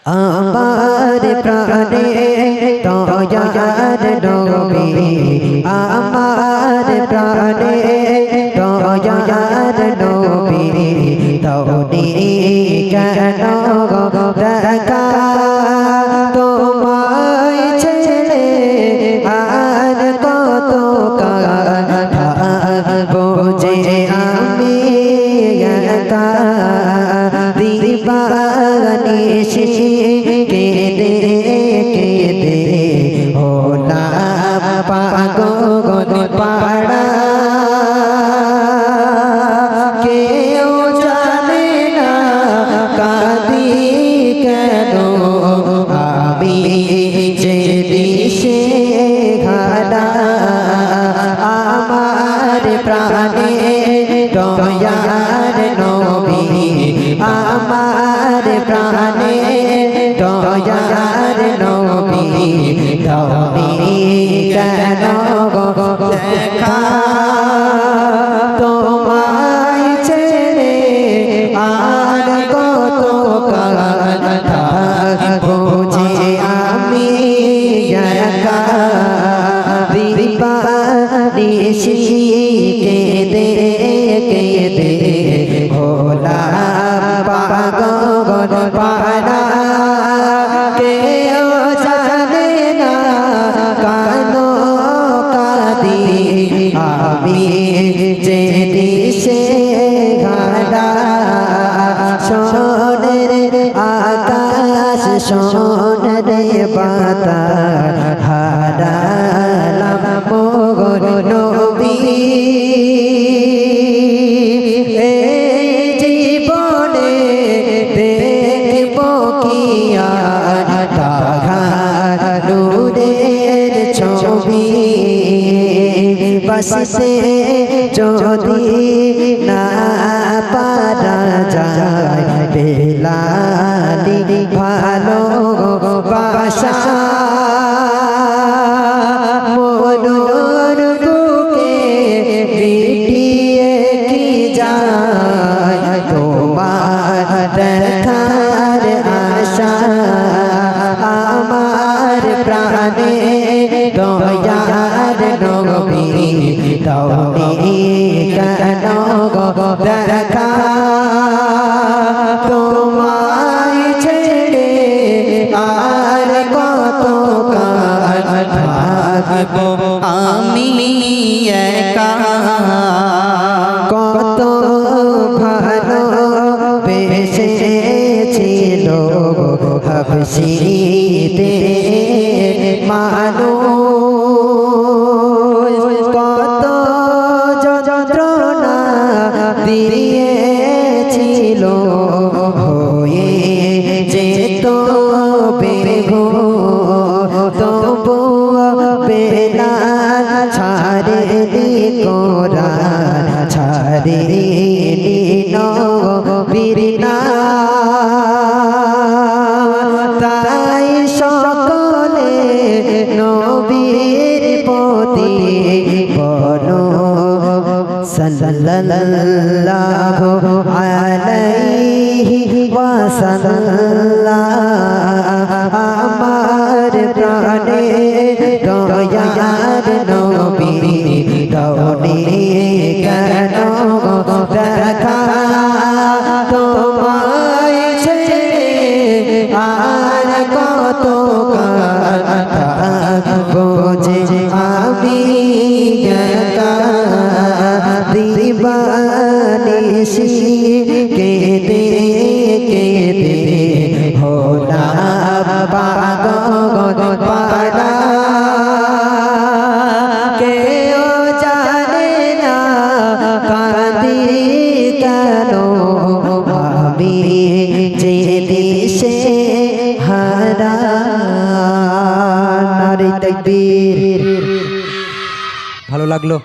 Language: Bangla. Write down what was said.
আমার প্রাণে দয়ার নবী আমার প্রাণে দয়ার নবী তওনি কেন দেখা তোমায় ছেড়ে আর কত কাল থাকবো যে আমি একা দিবানিশি কেঁদে কেঁদে হলাম পাগল পাড়া কেউ জানে না কাঁদি কেন আমি যে দিশে ঘাটা আমার প্রাণে দয়ার নবী আমার প্রাণে দয়ার নবী তওনি কেন দেখা তোমায় ছেড়ে আর কত কাল থাকবো যে আমি একা দিবানিশি কেঁদে কেঁদে হলাম পাগল পাড়া কেউ জানে না কেন কাঁদি আমি যে দিশে ঘাটা সোনের আকাশ সোনের বাতাস হারালাম মোগল নবী জীবনে দেখব কি আর তাহার নূরের ছবি বাসতে যদি না পারা যায় বেলালি ভালো বাসা মনোর বুকে মিটিয়ে কি যায় তোমার দেখার আশা আমার প্রাণে দয়ার নবী তওনি কেন দেখা তোমায় ছেড়ে আর কত কাল থাকবো আমি একা কত ভালো বেসেছিল হাবশিতে মানুষ কত যন্ত্রণা দিয়েছিল হয়ে যেত বেঘর তবু বেলাল ছাড়েনি কোরআন ছাড়েনি নবীর নাম তাই সকলে নবীর প্রতি বলো সাল্লাল্লাহু আলাইহি ওয়াসাল্লাম আমার প্রাণে দয়ার নবী তওনি কেন দেখা তোমায় ছেড়ে আর কত কাল থাকবো যে আমি একা দিবানিশি কেঁদে কেঁদে হলাম পাগল পাড়া কেউ জানে না কাঁদি কেন আমি যে দিশে হারা নারী তাকবীর। ভালো লাগলো।